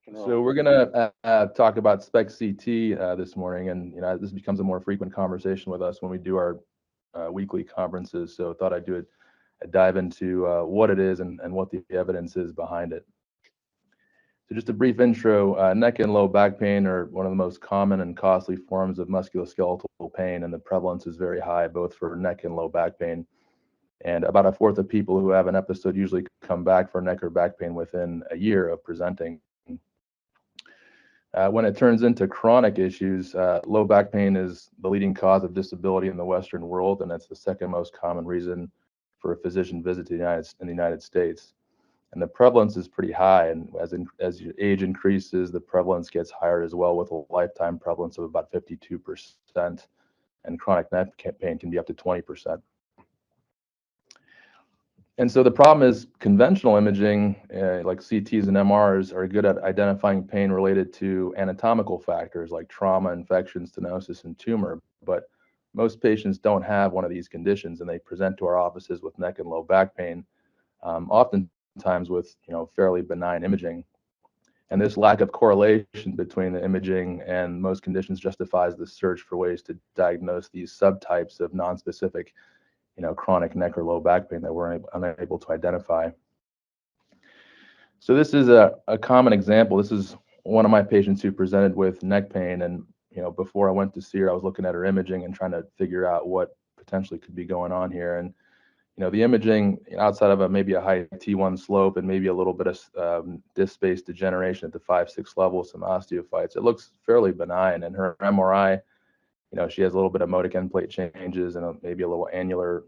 Can So help. we're gonna talk about SPECT-CT this morning, and this becomes a more frequent conversation with us when we do our weekly conferences. So I thought I'd do a dive into what it is and what the evidence is behind it. So just a brief intro: neck and low back pain are one of the most common and costly forms of musculoskeletal pain, and the prevalence is very high both for neck and low back pain. And about a fourth of people who have an episode usually come back for neck or back pain within a year of presenting. When it turns into chronic issues, low back pain is the leading cause of disability in the Western world, and it's the second most common reason for a physician visit to in the United States. And the prevalence is pretty high, and as your age increases, the prevalence gets higher as well, with a lifetime prevalence of about 52%, and chronic neck pain can be up to 20%. And so the problem is conventional imaging, like CTs and MRs, are good at identifying pain related to anatomical factors like trauma, infection, stenosis, and tumor. But most patients don't have one of these conditions, and they present to our offices with neck and low back pain, oftentimes with fairly benign imaging. And this lack of correlation between the imaging and most conditions justifies the search for ways to diagnose these subtypes of nonspecific chronic neck or low back pain that we're unable to identify. So this is a common example. This is one of my patients who presented with neck pain, and before I went to see her, I was looking at her imaging and trying to figure out what potentially could be going on here. And the imaging outside of maybe a high T1 slope and maybe a little bit of disc space degeneration at the 5-6 level, some osteophytes, it looks fairly benign. And her MRI, she has a little bit of modic end plate changes and maybe a little annular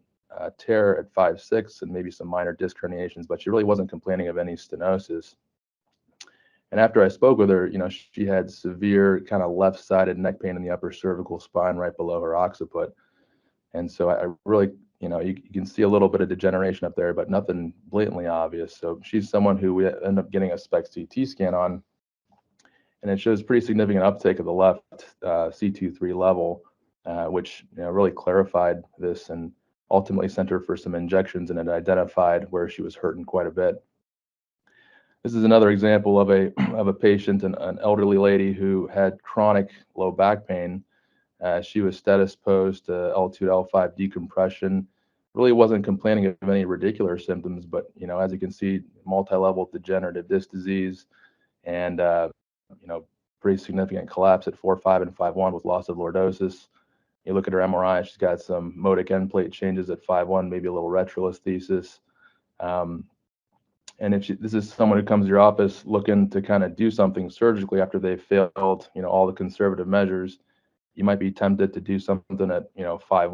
tear at 5-6 and maybe some minor disc herniations, but she really wasn't complaining of any stenosis. And after I spoke with her, she had severe kind of left-sided neck pain in the upper cervical spine right below her occiput. And so I really, you can see a little bit of degeneration up there, but nothing blatantly obvious. So she's someone who we end up getting a SPECT-CT scan on, and it shows pretty significant uptake of the left C23 level, which really clarified this and ultimately sent her for some injections, and it identified where she was hurting quite a bit. This is another example of a of a patient, an elderly lady who had chronic low back pain. She was status post L2 to L5 decompression. Really wasn't complaining of any radicular symptoms, but as you can see, multi-level degenerative disc disease, and pretty significant collapse at 4, 5, and 5-1 with loss of lordosis. You look at her MRI; she's got some modic end plate changes at 5-1, maybe a little retrolisthesis. Um, and if this is someone who comes to your office looking to kind of do something surgically after they've failed, all the conservative measures, you might be tempted to do something at 5-1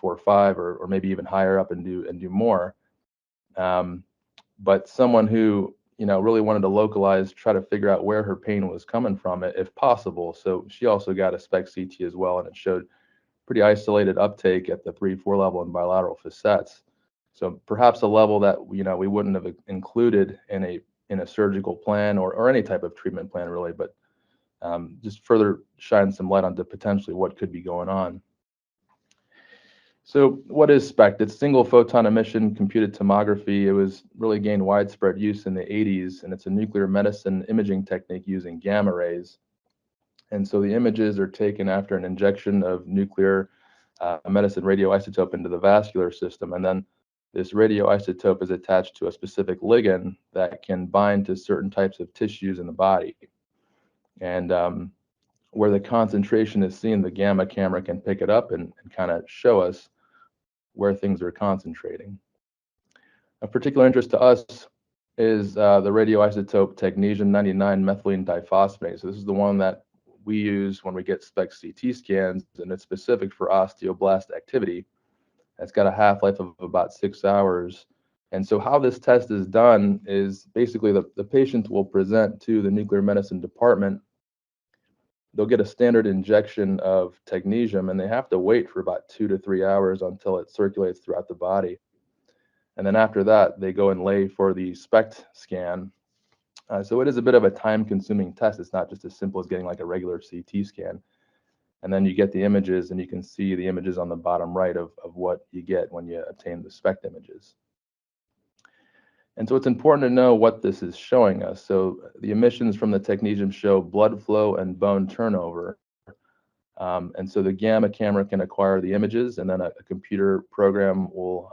or 4-5 or maybe even higher up and do more. Um, but someone who really wanted to localize, try to figure out where her pain was coming from, if possible. So she also got a SPECT-CT as well, and it showed pretty isolated uptake at the 3-4 level in bilateral facets. So perhaps a level that we wouldn't have included in a surgical plan or any type of treatment plan really, but just further shine some light onto potentially what could be going on. So what is SPECT? It's single photon emission computed tomography. It was really gained widespread use in the 80s, and it's a nuclear medicine imaging technique using gamma rays. And so the images are taken after an injection of nuclear medicine radioisotope into the vascular system, and then this radioisotope is attached to a specific ligand that can bind to certain types of tissues in the body. And where the concentration is seen, the gamma camera can pick it up and kind of show us where things are concentrating. Of particular interest to us is the radioisotope technetium-99 methylene diphosphonate. So this is the one that we use when we get SPECT-CT scans, and it's specific for osteoblast activity. It's got a half-life of about 6 hours. And so how this test is done is basically the patient will present to the nuclear medicine department. They'll get a standard injection of technetium, and they have to wait for about 2 to 3 hours until it circulates throughout the body. And then after that, they go and lay for the SPECT scan. So it is a bit of a time-consuming test. It's not just as simple as getting like a regular CT scan. And then you get the images, and you can see the images on the bottom right of what you get when you obtain the SPECT images. And so it's important to know what this is showing us. So the emissions from the technetium show blood flow and bone turnover. And so the gamma camera can acquire the images, and then a computer program will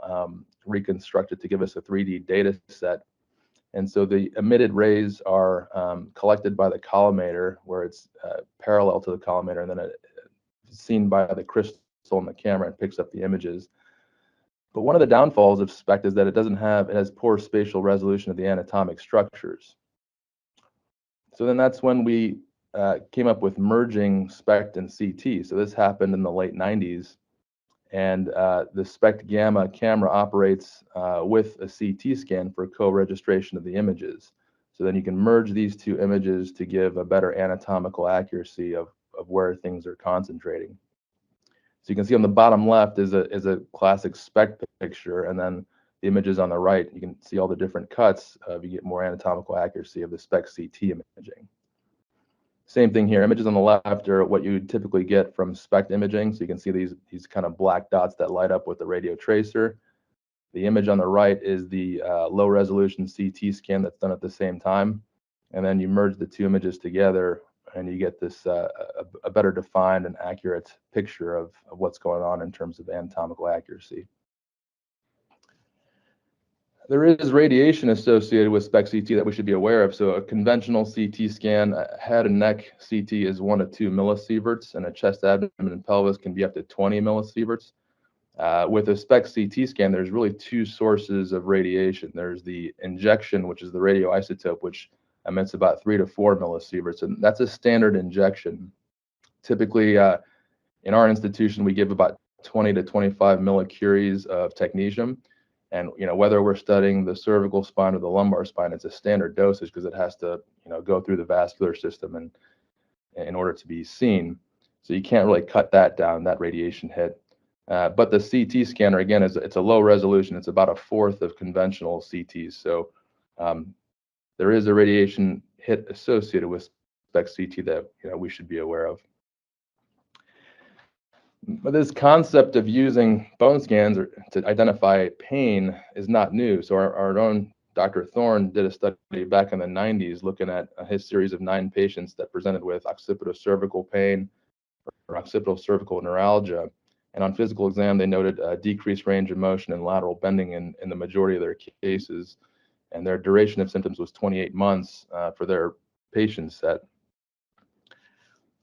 reconstruct it to give us a 3D data set. And so the emitted rays are collected by the collimator, where it's parallel to the collimator, and then it's seen by the crystal in the camera and picks up the images. But one of the downfalls of SPECT is that it has poor spatial resolution of the anatomic structures. So then that's when we came up with merging SPECT and CT. So this happened in the late 90s. And the SPECT gamma camera operates with a CT scan for co-registration of the images. So then you can merge these two images to give a better anatomical accuracy of where things are concentrating. So you can see on the bottom left is a classic SPECT picture, and then the images on the right, you can see all the different cuts. You get more anatomical accuracy of the SPECT-CT imaging. Same thing here. Images on the left are what you would typically get from SPECT imaging. So you can see these kind of black dots that light up with the radio tracer. The image on the right is the low resolution CT scan that's done at the same time. And then you merge the two images together and you get this a better defined and accurate picture of what's going on in terms of anatomical accuracy. There is radiation associated with SPECT-CT that we should be aware of. So a conventional CT scan, head and neck CT is 1 to 2 millisieverts, and a chest, abdomen, and pelvis can be up to 20 millisieverts. With a SPECT-CT scan, there's really two sources of radiation. There's the injection, which is the radioisotope, which emits about 3 to 4 millisieverts, and that's a standard injection. Typically, in our institution, we give about 20 to 25 millicuries of technetium. And whether we're studying the cervical spine or the lumbar spine, it's a standard dosage because it has to go through the vascular system and in order to be seen. So you can't really cut that down, that radiation hit. But the CT scanner, again, it's a low resolution. It's about a fourth of conventional CTs. So there is a radiation hit associated with SPECT-CT that we should be aware of. But this concept of using bone scans to identify pain is not new. So our own Dr. Thorne did a study back in the 90s looking at his series of 9 patients that presented with occipitocervical pain or occipitocervical neuralgia. And on physical exam, they noted a decreased range of motion and lateral bending in the majority of their cases. And their duration of symptoms was 28 months for their patient set.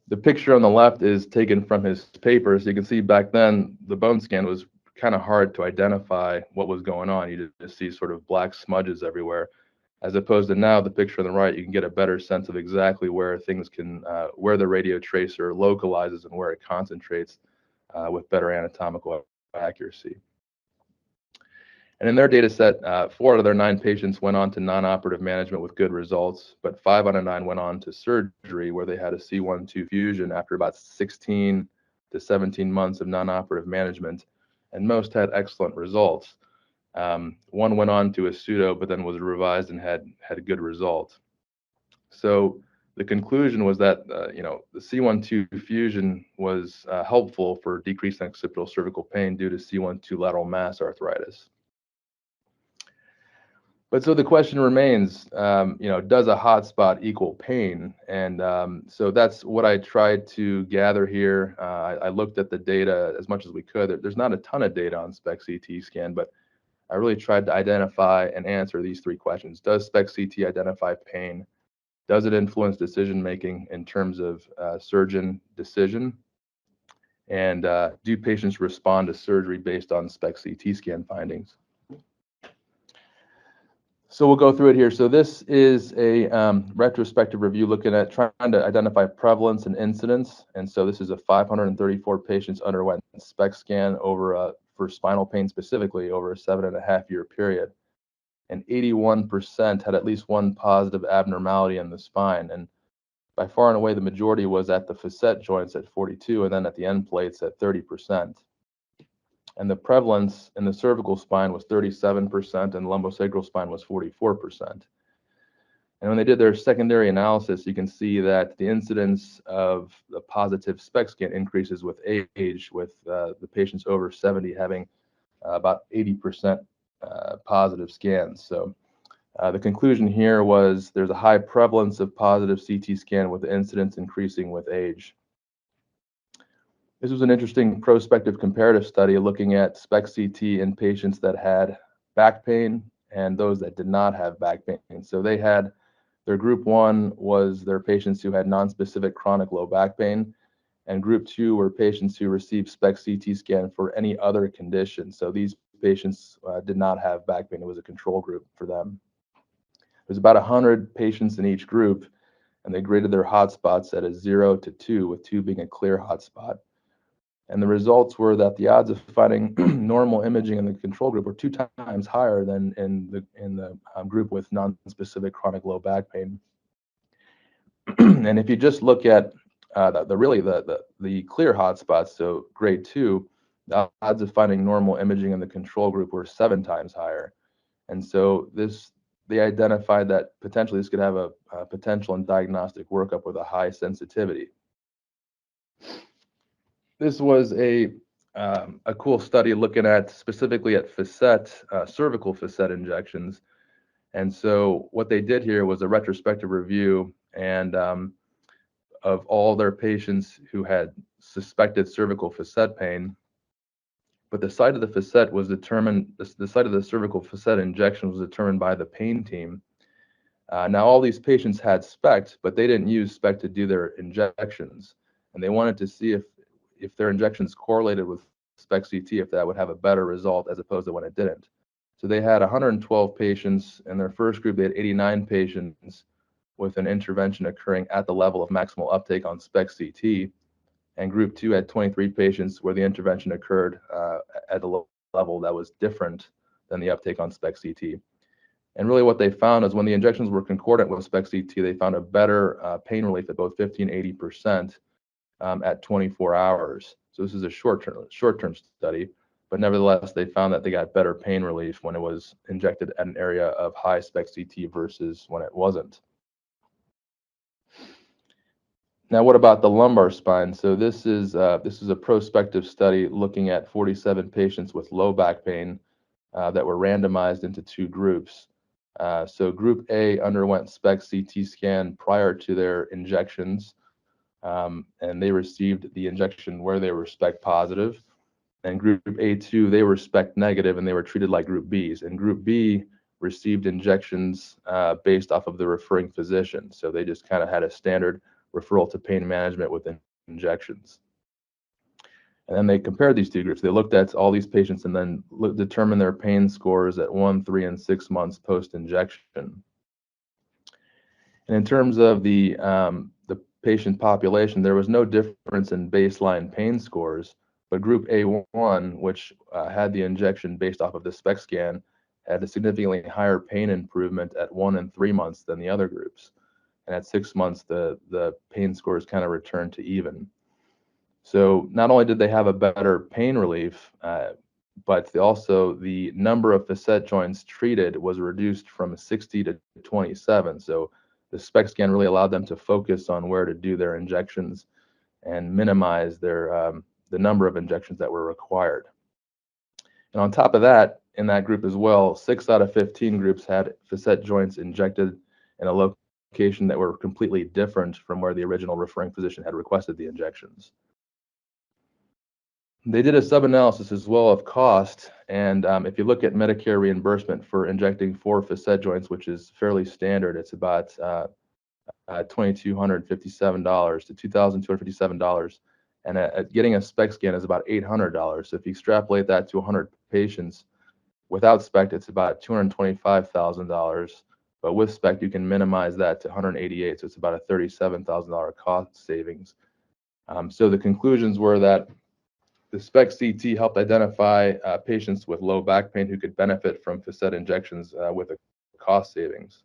The picture on the left is taken from his paper. So you can see back then, the bone scan was kind of hard to identify what was going on. You just see sort of black smudges everywhere. As opposed to now, the picture on the right, you can get a better sense of exactly where things where the radio tracer localizes and where it concentrates with better anatomical accuracy. And in their data set, 4 out of their 9 patients went on to non-operative management with good results, but 5 out of 9 went on to surgery where they had a C1-2 fusion after about 16 to 17 months of non-operative management, and most had excellent results. One went on to a pseudo, but then was revised and had a good result. So the conclusion was that the C1-2 fusion was helpful for decreasing occipital cervical pain due to C1-2 lateral mass arthritis. But so the question remains, does a hotspot equal pain? And so that's what I tried to gather here. I looked at the data as much as we could. There's not a ton of data on SPECT-CT scan, but I really tried to identify and answer these 3 questions. Does SPECT-CT identify pain? Does it influence decision-making in terms of surgeon decision? And do patients respond to surgery based on SPECT-CT scan findings? So we'll go through it here. So this is a retrospective review looking at trying to identify prevalence and incidence. And so this is a 534 patients underwent SPECT scan for spinal pain specifically over a 7.5-year period. And 81% had at least one positive abnormality in the spine. And by far and away, the majority was at the facet joints at 42, and then at the end plates at 30%. And the prevalence in the cervical spine was 37%, and lumbosacral spine was 44%. And when they did their secondary analysis, you can see that the incidence of the positive SPECT scan increases with age, with the patients over 70 having about 80% positive scans. So The conclusion here was there's a high prevalence of positive CT scan with the incidence increasing with age. This was an interesting prospective comparative study looking at SPECT-CT in patients that had back pain and those that did not have back pain. So they had their group 1 was their patients who had nonspecific chronic low back pain, and group 2 were patients who received SPECT-CT scan for any other condition. So these patients did not have back pain. It was a control group for them. There's about 100 patients in each group, and they graded their hotspots at a 0 to 2, with 2 being a clear hotspot. And the results were that the odds of finding normal imaging in the control group were 2 times higher than in the group with non-specific chronic low back pain. And if you just look at the clear hotspots, so grade 2, the odds of finding normal imaging in the control group were 7 times higher. And so they identified that potentially this could have a potential in diagnostic workup with a high sensitivity. This was a cool study looking at specifically at facet, cervical facet injections. And so what they did here was a retrospective review and of all their patients who had suspected cervical facet pain, but the site of the facet was determined, the site of the cervical facet injection was determined by the pain team. Now all these patients had SPECT, but they didn't use SPECT to do their injections. And they wanted to see if their injections correlated with SPECT-CT, if that would have a better result as opposed to when it didn't. So they had 112 patients. In their first group, they had 89 patients with an intervention occurring at the level of maximal uptake on SPECT-CT. And group 2 had 23 patients where the intervention occurred at a level that was different than the uptake on SPECT-CT. And really what they found is when the injections were concordant with SPECT-CT, they found a better pain relief at both 50 and 80% at 24 hours. So this is a short-term study, but nevertheless, they found that they got better pain relief when it was injected at an area of high SPECT-CT versus when it wasn't. Now, what about the lumbar spine? So this is a prospective study looking at 47 patients with low back pain that were randomized into 2 groups. So group A underwent SPECT-CT scan prior to their injections, and they received the injection where they were SPECT positive. And group A2, they were SPECT negative, and they were treated like group Bs. And group B received injections based off of the referring physician. So they just kind of had a standard referral to pain management with injections. And then they compared these 2 groups. They looked at all these patients and then determined their pain scores at 1, 3, and 6 months post-injection. And in terms of the patient population, there was no difference in baseline pain scores, but group A1, which had the injection based off of the SPECT scan, had a significantly higher pain improvement at 1 and 3 months than the other groups. And at 6 months, the pain scores kind of returned to even. So not only did they have a better pain relief, but the number of facet joints treated was reduced from 60 to 27. So the SPECT scan really allowed them to focus on where to do their injections and minimize the number of injections that were required. And on top of that, in that group as well, 6 out of 15 groups had facet joints injected in a location that were completely different from where the original referring physician had requested the injections. They did a sub-analysis as well of cost, and if you look at Medicare reimbursement for injecting 4 facet joints, which is fairly standard, it's about $2,257 to $2,257, and getting a SPECT scan is about $800. So if you extrapolate that to 100 patients, without SPECT, it's about $225,000, but with SPECT, you can minimize that to $188, so it's about a $37,000 cost savings. So the conclusions were that the SPECT-CT helped identify patients with low back pain who could benefit from facet injections with a cost savings.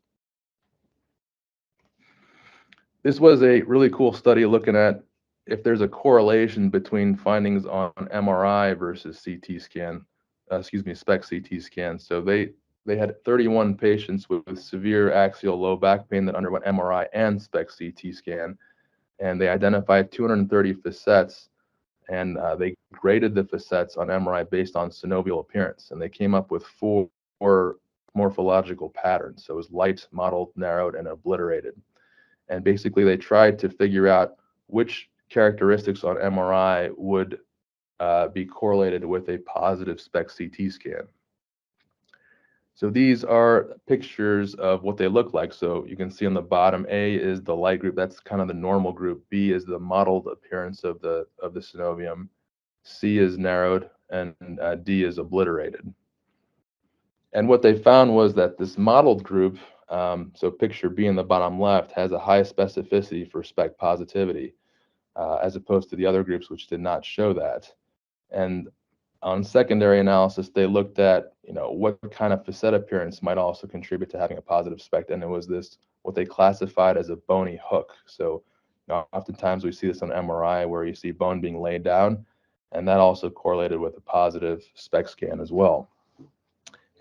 This was a really cool study looking at if there's a correlation between findings on MRI versus CT scan, SPECT-CT scan. So they had 31 patients with severe axial low back pain that underwent MRI and SPECT-CT scan, and they identified 230 facets, and they graded the facets on MRI based on synovial appearance, and they came up with four morphological patterns. So it was light, mottled, narrowed, and obliterated. And basically, they tried to figure out which characteristics on MRI would be correlated with a positive SPECT-CT scan. So these are pictures of what they look like. So you can see on the bottom, A is the light group. That's kind of the normal group. B is the mottled appearance of the synovium. C is narrowed, and D is obliterated. And what they found was that this mottled group, so picture B in the bottom left, has a high specificity for SPECT positivity, as opposed to the other groups which did not show that. And on secondary analysis, they looked at, what kind of facet appearance might also contribute to having a positive SPECT, and it was this, what they classified as a bony hook. So oftentimes we see this on MRI where you see bone being laid down, and that also correlated with a positive SPECT scan as well.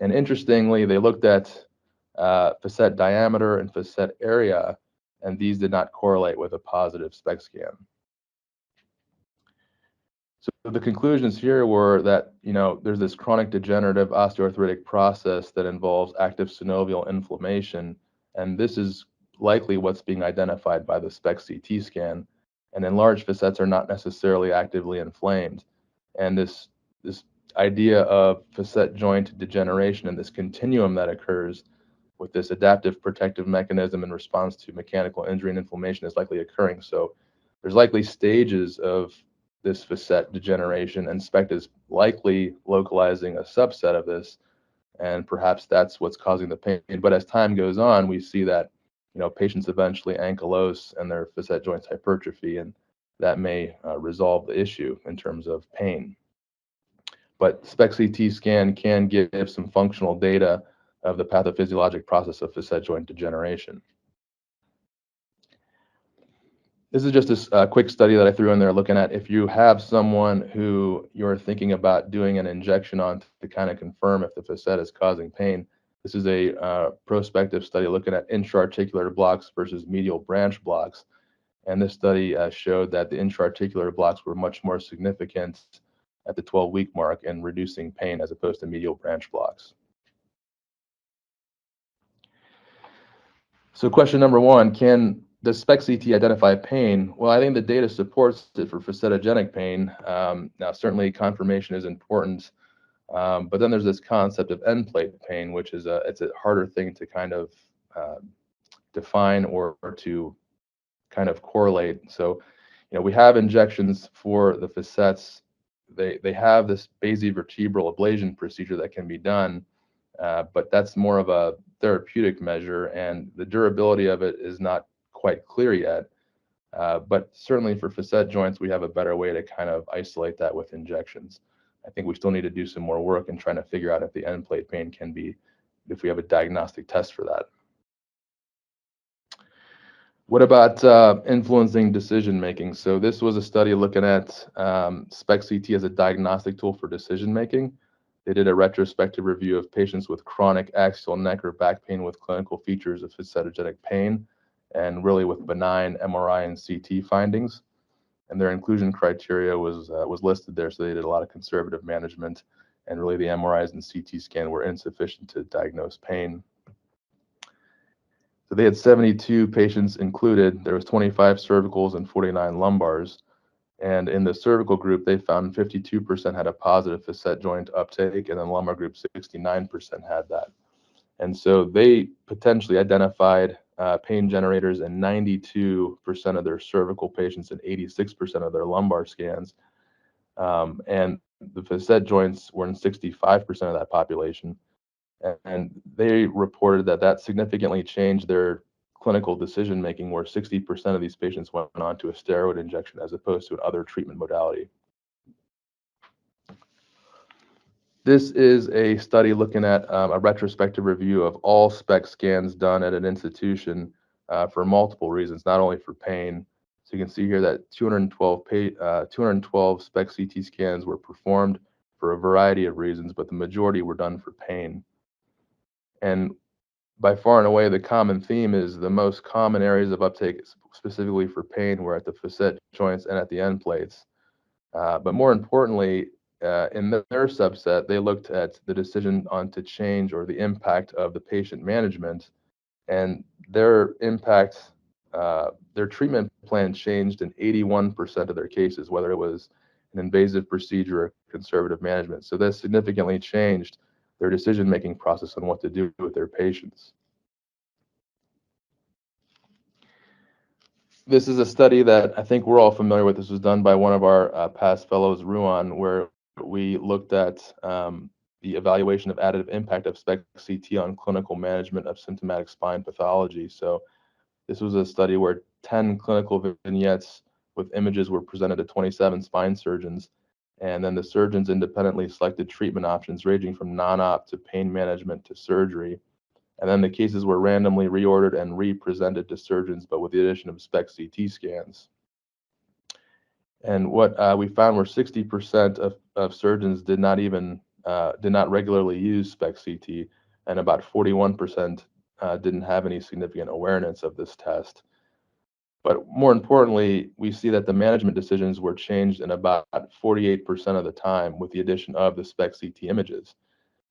And interestingly, they looked at facet diameter and facet area, and these did not correlate with a positive SPECT scan. So the conclusions here were that, there's this chronic degenerative osteoarthritic process that involves active synovial inflammation, and this is likely what's being identified by the SPECT-CT scan. And enlarged facets are not necessarily actively inflamed. And this idea of facet joint degeneration and this continuum that occurs with this adaptive protective mechanism in response to mechanical injury and inflammation is likely occurring. So there's likely stages of this facet degeneration, and SPECT is likely localizing a subset of this, and perhaps that's what's causing the pain. But as time goes on, we see that patients eventually ankylose and their facet joints hypertrophy, and that may resolve the issue in terms of pain. But SPECT-CT scan can give some functional data of the pathophysiologic process of facet joint degeneration. This is just a quick study that I threw in there looking at if you have someone who you're thinking about doing an injection on to kind of confirm if the facet is causing pain. This is a prospective study looking at intra-articular blocks versus medial branch blocks. And this study showed that the intra-articular blocks were much more significant at the 12-week mark in reducing pain as opposed to medial branch blocks. So question number one, does SPECT-CT identify pain? Well, I think the data supports it for facetogenic pain. Now, certainly confirmation is important, but then there's this concept of end plate pain, which is it's a harder thing to kind of define or to kind of correlate. So, we have injections for the facets. They have this basivertebral ablation procedure that can be done, but that's more of a therapeutic measure, and the durability of it is not quite clear yet. But certainly for facet joints, we have a better way to kind of isolate that with injections. I think we still need to do some more work in trying to figure out if the end plate pain can be, if we have a diagnostic test for that. What about influencing decision making? So this was a study looking at SPECT-CT as a diagnostic tool for decision making. They did a retrospective review of patients with chronic axial neck or back pain with clinical features of facetogenic pain, and really with benign MRI and CT findings. And their inclusion criteria was listed there, so they did a lot of conservative management, and really the MRIs and CT scan were insufficient to diagnose pain. So they had 72 patients included. There was 25 cervicals and 49 lumbars. And in the cervical group, they found 52% had a positive facet joint uptake, and then lumbar group 69% had that. And so they potentially identified pain generators in 92% of their cervical patients and 86% of their lumbar scans. And the facet joints were in 65% of that population. And they reported that significantly changed their clinical decision making, where 60% of these patients went on to a steroid injection as opposed to another treatment modality. This is a study looking at a retrospective review of all SPECT scans done at an institution for multiple reasons, not only for pain. So you can see here that 212 SPECT-CT scans were performed for a variety of reasons, but the majority were done for pain. And by far and away, the common theme is the most common areas of uptake specifically for pain were at the facet joints and at the end plates. But more importantly, in their subset, they looked at the decision on to change or the impact of the patient management, and their impact, their treatment plan changed in 81% of their cases, whether it was an invasive procedure or conservative management. So this significantly changed their decision-making process on what to do with their patients. This is a study that I think we're all familiar with. This was done by one of our past fellows, Ruan, where we looked at the evaluation of additive impact of SPECT-CT on clinical management of symptomatic spine pathology. So this was a study where 10 clinical vignettes with images were presented to 27 spine surgeons, and then the surgeons independently selected treatment options ranging from non-op to pain management to surgery. And then the cases were randomly reordered and re-presented to surgeons, but with the addition of SPECT-CT scans. And what we found were 60% of surgeons did not regularly use SPECT-CT, and about 41% didn't have any significant awareness of this test. But more importantly, we see that the management decisions were changed in about 48% of the time with the addition of the SPECT-CT images.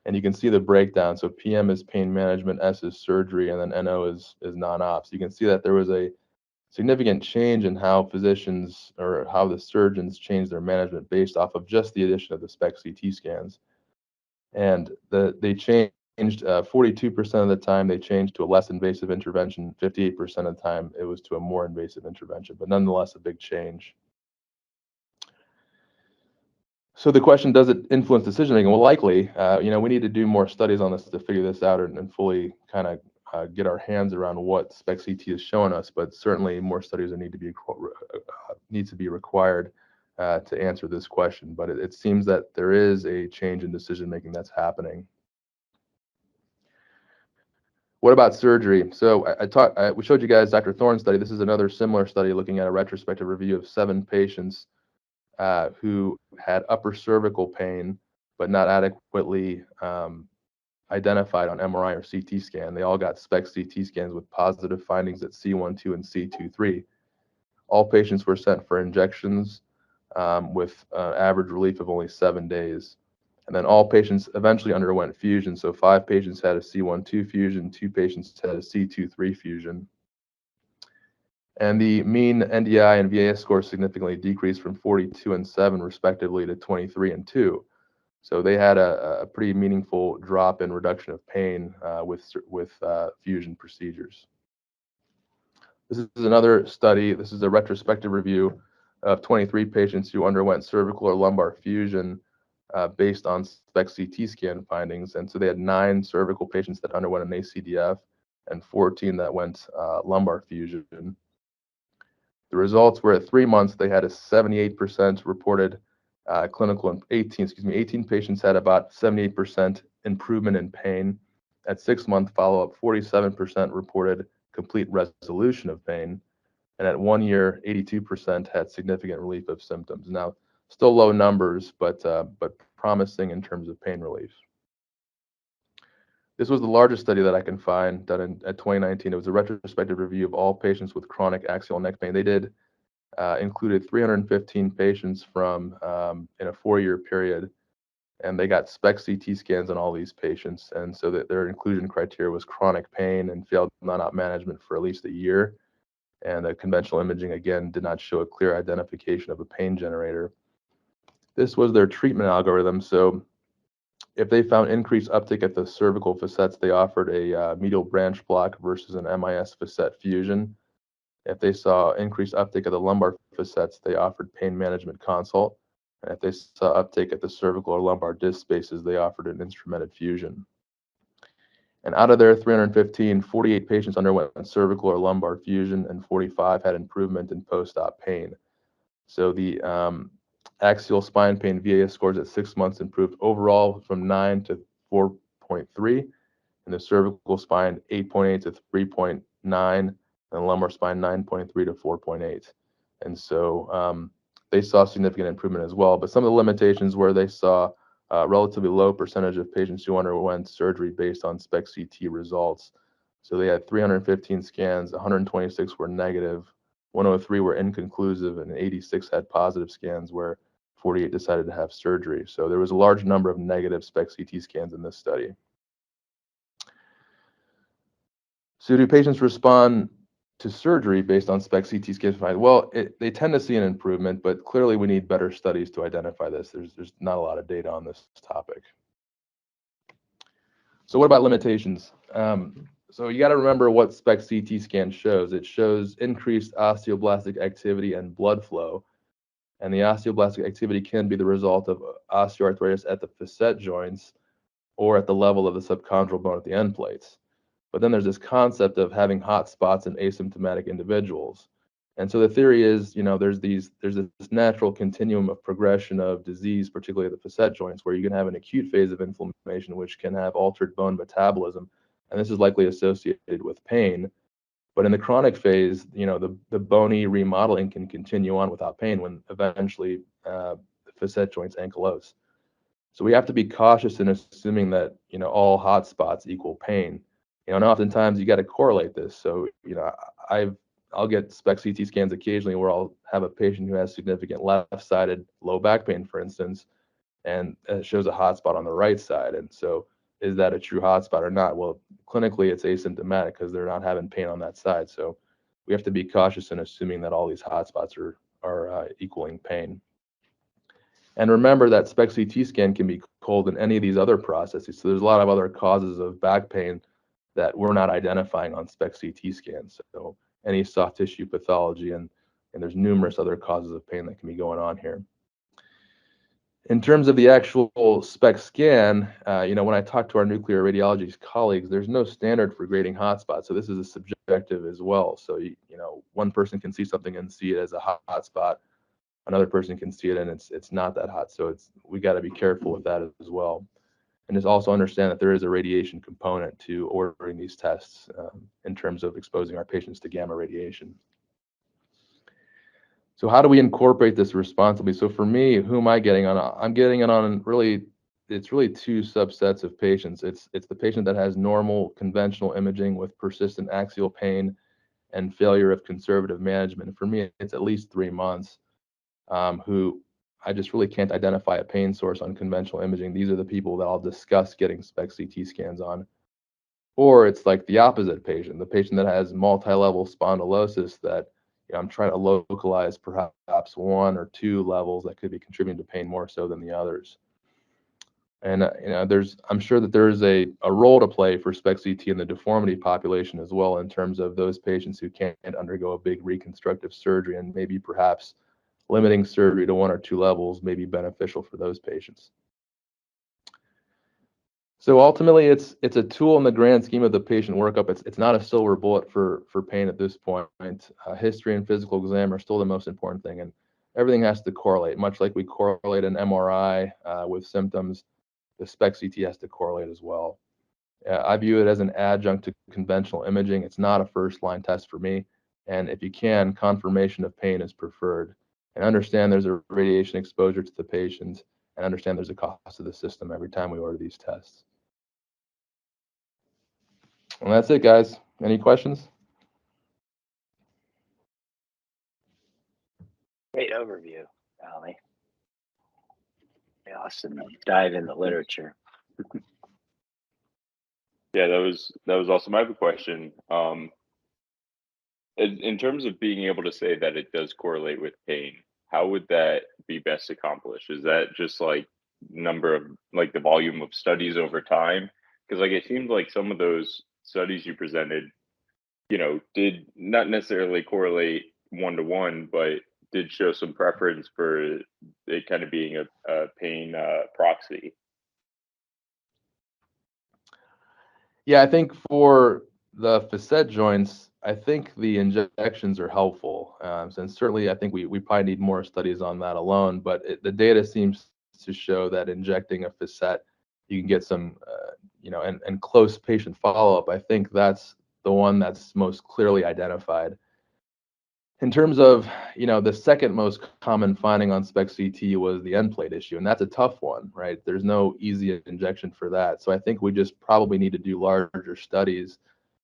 And you can see the breakdown. So PM is pain management, S is surgery, and then NO is non-ops. You can see that there was a significant change in how physicians or how the surgeons changed their management based off of just the addition of the SPECT-CT scans. And they changed 42% of the time, they changed to a less invasive intervention. 58% of the time, it was to a more invasive intervention, but nonetheless, a big change. So the question, does it influence decision making? Well, likely. We need to do more studies on this to figure this out and fully kind of get our hands around what SPECT-CT is showing us. But certainly, more studies need to be required to answer this question. But it seems that there is a change in decision making that's happening. What about surgery? So we showed you guys Dr. Thorne's study. This is another similar study looking at a retrospective review of 7 patients who had upper cervical pain, but not adequately identified on MRI or CT scan. They all got SPECT-CT scans with positive findings at C12 and C23. All patients were sent for injections with average relief of only 7 days. And then all patients eventually underwent fusion. So 5 patients had a C12 fusion, 2 patients had a C23 fusion. And the mean NDI and VAS scores significantly decreased from 42 and 7, respectively, to 23 and 2. So they had a pretty meaningful drop in reduction of pain with fusion procedures. This is another study. This is a retrospective review of 23 patients who underwent cervical or lumbar fusion based on SPECT-CT scan findings. And so they had 9 cervical patients that underwent an ACDF and 14 that went lumbar fusion. The results were at 3 months, they had a 78% reported clinical, and 18 patients had about 78% improvement in pain. At 6-month follow-up, 47% reported complete resolution of pain. And at 1 year, 82% had significant relief of symptoms. Now, still low numbers, but promising in terms of pain relief. This was the largest study that I can find done at 2019. It was a retrospective review of all patients with chronic axial neck pain. They did included 315 patients from in a 4-year period, and they got SPECT-CT scans on all these patients. And so that their inclusion criteria was chronic pain and failed non-op management for at least a year. And the conventional imaging, again, did not show a clear identification of a pain generator. This was their treatment algorithm. So if they found increased uptake at the cervical facets, they offered a medial branch block versus an MIS facet fusion. If they saw increased uptake of the lumbar facets, they offered pain management consult. And if they saw uptake at the cervical or lumbar disc spaces, they offered an instrumented fusion. And out of their 315, 48 patients underwent cervical or lumbar fusion, and 45 had improvement in post-op pain. So the axial spine pain VAS scores at 6 months improved overall from 9 to 4.3, and the cervical spine 8.8 to 3.9, and the lumbar spine 9.3 to 4.8. And so they saw significant improvement as well. But some of the limitations were they saw a relatively low percentage of patients who underwent surgery based on SPECT-CT results. So they had 315 scans, 126 were negative, 103 were inconclusive, and 86 had positive scans, where 48 decided to have surgery. So there was a large number of negative SPECT-CT scans in this study. So do patients respond to surgery based on SPECT-CT scans? Well, they tend to see an improvement, but clearly we need better studies to identify this. There's not a lot of data on this topic. So what about limitations? So you got to remember what SPECT-CT scan shows. It shows increased osteoblastic activity and blood flow. And the osteoblastic activity can be the result of osteoarthritis at the facet joints or at the level of the subchondral bone at the end plates. But then there's this concept of having hot spots in asymptomatic individuals. And so the theory is, there's this natural continuum of progression of disease, particularly at the facet joints, where you can have an acute phase of inflammation, which can have altered bone metabolism. And this is likely associated with pain. But in the chronic phase, the bony remodeling can continue on without pain when eventually the facet joints ankylose. So we have to be cautious in assuming that, all hot spots equal pain. And oftentimes you got to correlate this. So, I'll get SPECT-CT scans occasionally where I'll have a patient who has significant left-sided low back pain, for instance, and it shows a hot spot on the right side. And so is that a true hot spot or not? Well, clinically it's asymptomatic because they're not having pain on that side. So we have to be cautious in assuming that all these hot spots are equaling pain. And remember that SPECT-CT scan can be cold in any of these other processes. So there's a lot of other causes of back pain that we're not identifying on SPECT-CT scans. So any soft tissue pathology, and there's numerous other causes of pain that can be going on here. In terms of the actual SPECT scan, when I talk to our nuclear radiology colleagues, there's no standard for grading hotspots. So this is a subjective as well. So, one person can see something and see it as a hot spot. Another person can see it and it's not that hot. So we got to be careful with that as well. And just also understand that there is a radiation component to ordering these tests in terms of exposing our patients to gamma radiation. So how do we incorporate this responsibly? So for me, who am I getting on? I'm getting it on it's really two subsets of patients. It's the patient that has normal conventional imaging with persistent axial pain and failure of conservative management. For me, it's at least 3 months who I just really can't identify a pain source on conventional imaging. These are the people that I'll discuss getting SPECT-CT scans on. Or it's like the opposite patient, the patient that has multi-level spondylosis that I'm trying to localize perhaps 1 or 2 levels that could be contributing to pain more so than the others. And I'm sure that there is a role to play for SPECT-CT in the deformity population as well, in terms of those patients who can't undergo a big reconstructive surgery, and maybe perhaps limiting surgery to 1 or 2 levels may be beneficial for those patients. So ultimately, it's a tool in the grand scheme of the patient workup. It's not a silver bullet for pain at this point. History and physical exam are still the most important thing, and everything has to correlate. Much like we correlate an MRI with symptoms, the SPECT-CT has to correlate as well. I view it as an adjunct to conventional imaging. It's not a first-line test for me, and if you can, confirmation of pain is preferred. And understand there's a radiation exposure to the patient, and understand there's a cost to the system every time we order these tests. And that's it, guys. Any questions? Great overview, Ali. Awesome dive in the literature. Yeah, that was awesome. I have a question. In terms of being able to say that it does correlate with pain, how would that be best accomplished? Is that just like number of the volume of studies over time? Because it seems like some of those studies you presented, did not necessarily correlate 1-to-1, but did show some preference for it kind of being a pain proxy. Yeah, I think for the facet joints, I think the injections are helpful. And certainly, I think we probably need more studies on that alone. But the data seems to show that injecting a facet, you can get some, and close patient follow-up. I think that's the one that's most clearly identified. In terms of, the second most common finding on SPECT-CT was the end plate issue, and that's a tough one, right? There's no easy injection for that. So I think we just probably need to do larger studies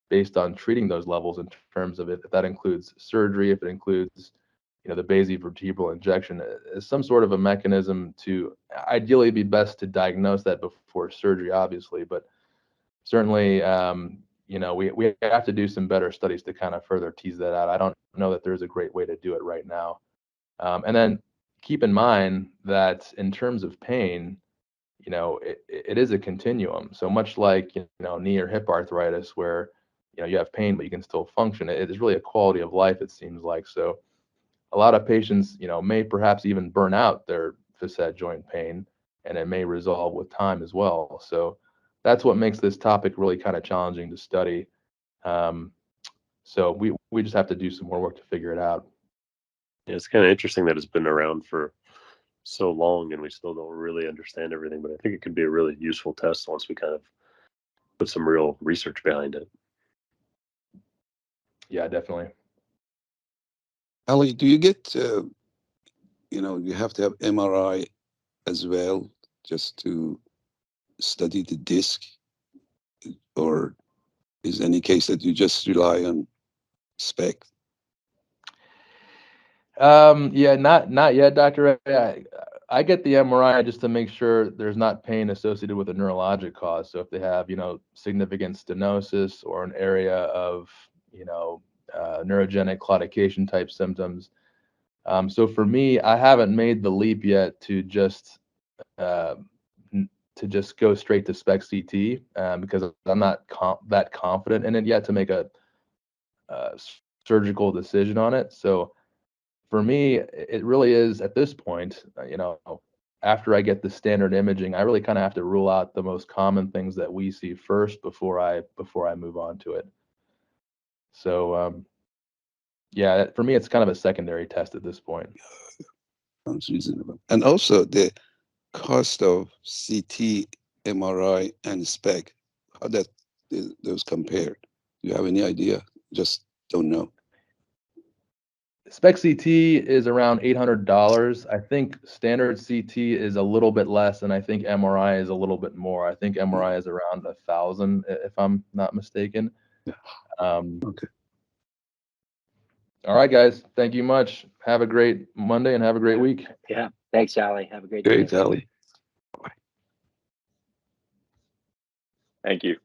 based on treating those levels in terms of if that includes surgery, if it includes, the basivertebral injection is some sort of a mechanism to ideally be best to diagnose that before surgery, obviously, but certainly, we have to do some better studies to kind of further tease that out. I don't know that there's a great way to do it right now. And then keep in mind that in terms of pain, it is a continuum. So much like, knee or hip arthritis, where, you have pain, but you can still function. It is really a quality of life, it seems like. So a lot of patients, may perhaps even burn out their facet joint pain, and it may resolve with time as well. So that's what makes this topic really kind of challenging to study. So we just have to do some more work to figure it out. Yeah, it's kind of interesting that it's been around for so long and we still don't really understand everything, but I think it could be a really useful test once we kind of put some real research behind it. Yeah, definitely. Ali, do you get, you have to have MRI as well just to study the disc? Or is any case that you just rely on SPECT? Yeah, not yet, Dr. Ray. I get the MRI just to make sure there's not pain associated with a neurologic cause. So if they have, significant stenosis or an area of, neurogenic claudication type symptoms. So for me, I haven't made the leap yet to just go straight to SPECT-CT because I'm not that confident in it yet to make a surgical decision on it. So for me, it really is at this point, after I get the standard imaging, I really kind of have to rule out the most common things that we see first before I move on to it. So yeah, for me, it's kind of a secondary test at this point. Sounds reasonable. And also the cost of CT, MRI, and SPECT, how those compared? Do you have any idea? Just don't know. SPECT-CT is around $800. I think standard CT is a little bit less, and I think MRI is a little bit more. I think MRI is around $1,000, if I'm not mistaken. Yeah. Okay. All right, guys. Thank you much. Have a great Monday and have a great week. Yeah. Thanks, Ali. Have a great Great, day. Ali. Thank you.